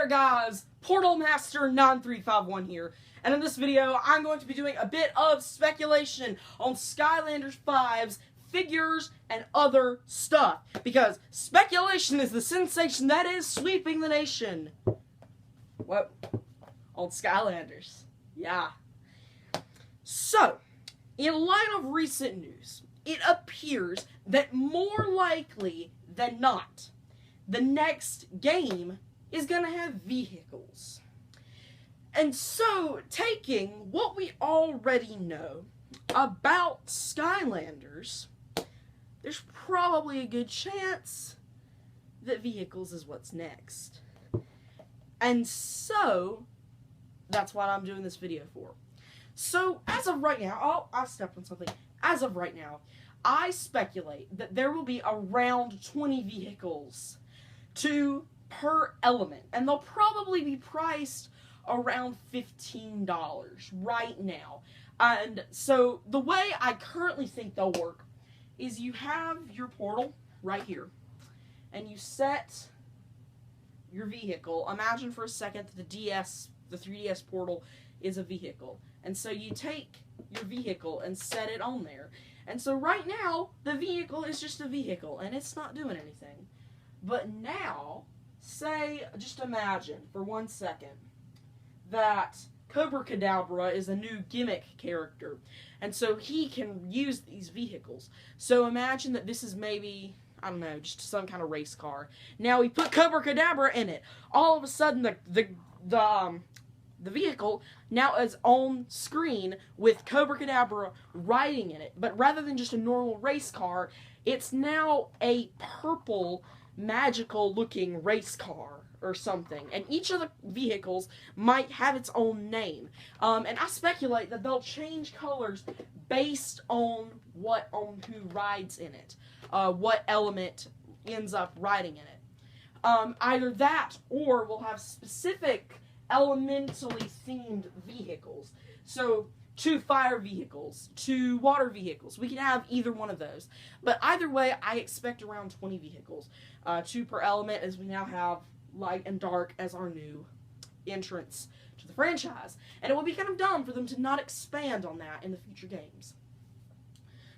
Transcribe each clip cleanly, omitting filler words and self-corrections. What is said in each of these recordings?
there guys, Portal Master 9351 here, and in this video I'm going to be doing a bit of speculation on Skylanders 5's figures and other stuff, because speculation is the sensation that is sweeping the nation. What? Old Skylanders. Yeah. So, in light of recent news, it appears that more likely than not, the next game is going to have vehicles. And so, taking what we already know about Skylanders, there's probably a good chance that vehicles is what's next. And so, that's what I'm doing this video for. So, as of right now, oh, I stepped on something. As of right now, I speculate that there will be around 20 vehicles, 2 per element, and they'll probably be priced around $15 right now. And so the way I currently think they'll work is you have your portal right here, and you set your vehicle. Imagine for a second that the 3DS portal is a vehicle, and so you take your vehicle and set it on there. And so right now the vehicle is just a vehicle and it's not doing anything. But now, say, just imagine for 1 second that Cobra Kadabra is a new gimmick character, and so he can use these vehicles. So imagine that this is maybe, I don't know, just some kind of race car. Now we put Cobra Kadabra in it. All of a sudden the vehicle now is on screen with Cobra Kadabra riding in it. But rather than just a normal race car, it's now a purple magical looking race car or something, and each of the vehicles might have its own name, and I speculate that they'll change colors based on who rides in it, what element ends up riding in it. Either that, or we'll have specific elementally themed vehicles. So 2 fire vehicles, 2 water vehicles. We can have either one of those. But either way, I expect around 20 vehicles. 2 per element, as we now have light and dark as our new entrance to the franchise. And it would be kind of dumb for them to not expand on that in the future games.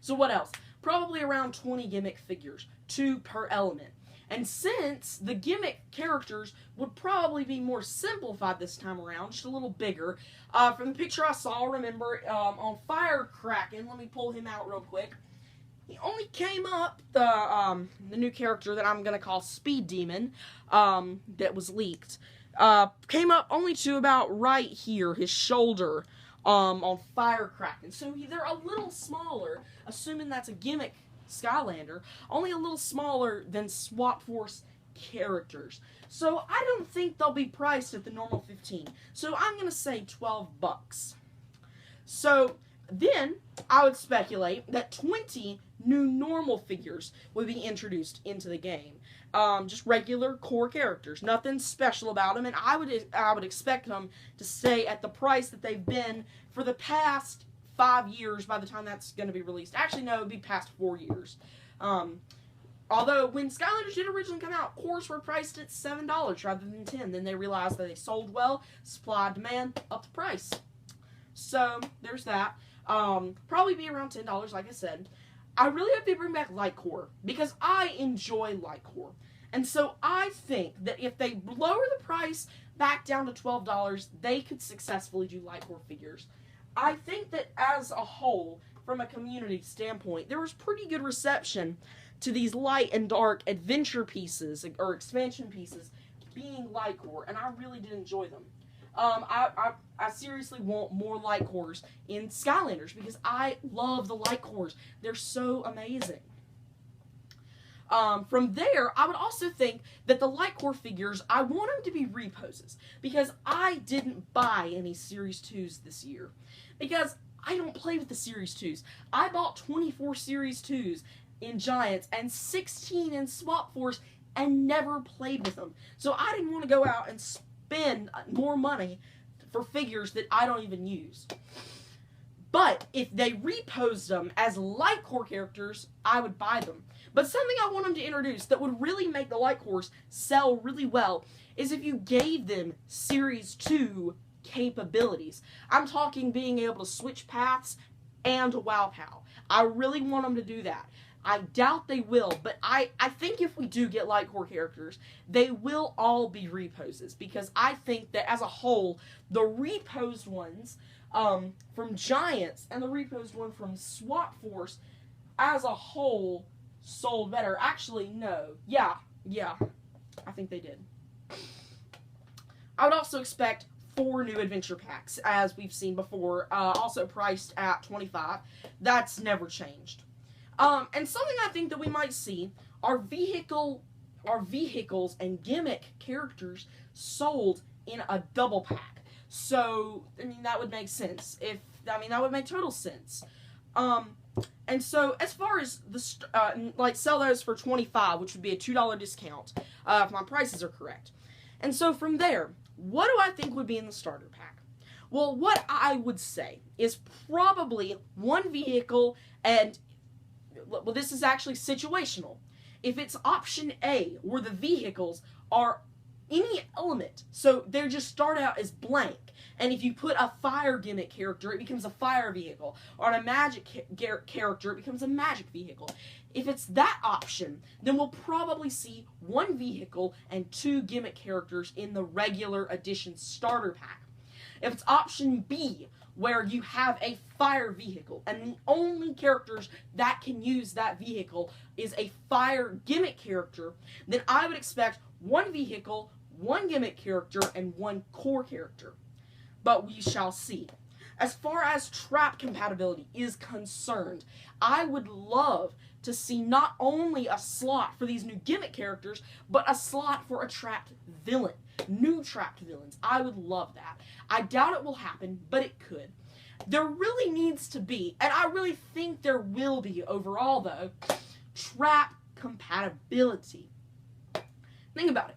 So what else? Probably around 20 gimmick figures, 2 per element. And since the gimmick characters would probably be more simplified this time around, just a little bigger, from the picture I saw, remember, on Firecracken, let me pull him out real quick, he only came up, the new character that I'm going to call Speed Demon, that was leaked, came up only to about right here, his shoulder, on Firecracken. So they're a little smaller, assuming that's a gimmick Skylander, only a little smaller than Swap Force characters. So I don't think they'll be priced at the normal 15. So I'm going to say 12 bucks. So then I would speculate that 20 new normal figures would be introduced into the game. Just regular core characters, nothing special about them, and I would expect them to stay at the price that they've been for the past 5 years by the time that's going to be released. Actually, no, it would be past 4 years. Although, when Skylanders did originally come out, cores were priced at $7 rather than $10. Then they realized that they sold well, supply, demand, up the price. So, there's that. Probably be around $10, like I said. I really hope they bring back Light Core, because I enjoy Light Core. And so, I think that if they lower the price back down to $12, they could successfully do Light Core figures. I think that as a whole, from a community standpoint, there was pretty good reception to these light and dark adventure pieces, or expansion pieces, being light core, and I really did enjoy them. I seriously want more light cores in Skylanders, because I love the light cores. They're so amazing. From there, I would also think that the light core figures, I want them to be reposes, because I didn't buy any Series 2s this year, because I don't play with the Series 2s. I bought 24 Series 2s in Giants and 16 in Swap Force and never played with them. So I didn't want to go out and spend more money for figures that I don't even use. But if they reposed them as light core characters, I would buy them. But something I want them to introduce that would really make the light cores sell really well is if you gave them Series 2 capabilities. I'm talking being able to switch paths and Wow Pow. I really want them to do that. I doubt they will, but I think if we do get light core characters, they will all be reposes, because I think that as a whole, the reposed ones from Giants and the reposed one from SWAT Force as a whole sold better. Actually, no. Yeah, I think they did. I would also expect 4 new adventure packs, as we've seen before, also priced at $25. That's never changed. And something I think that we might see are vehicles and gimmick characters sold in a double pack. So, I mean, that would make sense. That would make total sense. And so, as far as sell those for $25, which would be a $2 discount, if my prices are correct. And so from there, what do I think would be in the starter pack? Well, what I would say is probably one vehicle and, well, this is actually situational. If it's option A, where the vehicles are any element, so they just start out as blank, and if you put a fire gimmick character, it becomes a fire vehicle, or on a magic character, it becomes a magic vehicle. If it's that option, then we'll probably see 1 vehicle and 2 gimmick characters in the regular edition starter pack. If it's option B, where you have a fire vehicle, and the only characters that can use that vehicle is a fire gimmick character, then I would expect 1 vehicle, 1 gimmick character, and 1 core character. But we shall see. As far as trap compatibility is concerned, I would love to see not only a slot for these new gimmick characters, but a slot for a trapped villain. New trapped villains. I would love that. I doubt it will happen, but it could. There really needs to be, and I really think there will be overall though, trap compatibility. Think about it.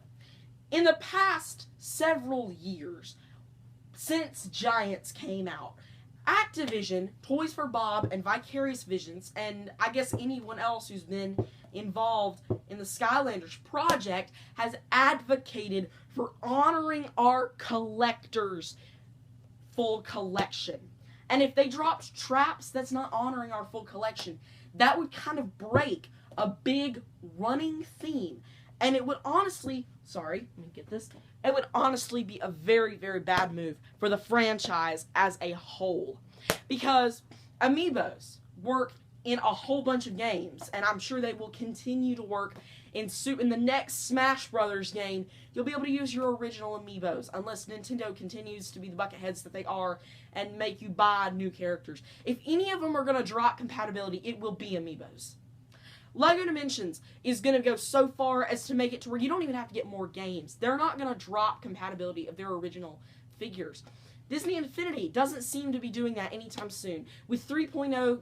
In the past several years, since Giants came out, Activision, Toys for Bob, and Vicarious Visions, and I guess anyone else who's been involved in the Skylanders project, has advocated for honoring our collectors' full collection. And if they dropped traps, that's not honoring our full collection. That would kind of break a big running theme. And it would honestly, let me get this. It would honestly be a very, very bad move for the franchise as a whole. Because amiibos work in a whole bunch of games, and I'm sure they will continue to work in the next Smash Brothers game. You'll be able to use your original amiibos, unless Nintendo continues to be the bucketheads that they are and make you buy new characters. If any of them are going to drop compatibility, it will be amiibos. LEGO Dimensions is going to go so far as to make it to where you don't even have to get more games. They're not going to drop compatibility of their original figures. Disney Infinity doesn't seem to be doing that anytime soon. With 3.0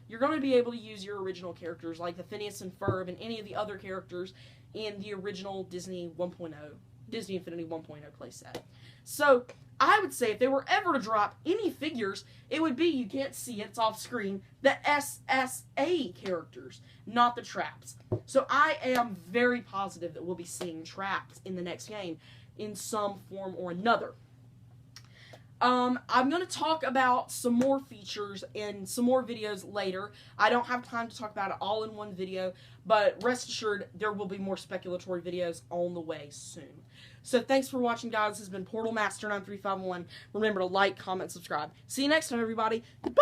you're going to be able to use your original characters like the Phineas and Ferb and any of the other characters in the original Disney Infinity 1.0 playset. So I would say if they were ever to drop any figures, it would be, you can't see it, it's off screen, the SSA characters, not the traps. So I am very positive that we'll be seeing traps in the next game in some form or another. I'm going to talk about some more features in some more videos later. I don't have time to talk about it all in one video, but rest assured there will be more speculatory videos on the way soon. So thanks for watching, guys. This has been Portal Master 9351. Remember to like, comment, subscribe. See you next time, everybody. Goodbye!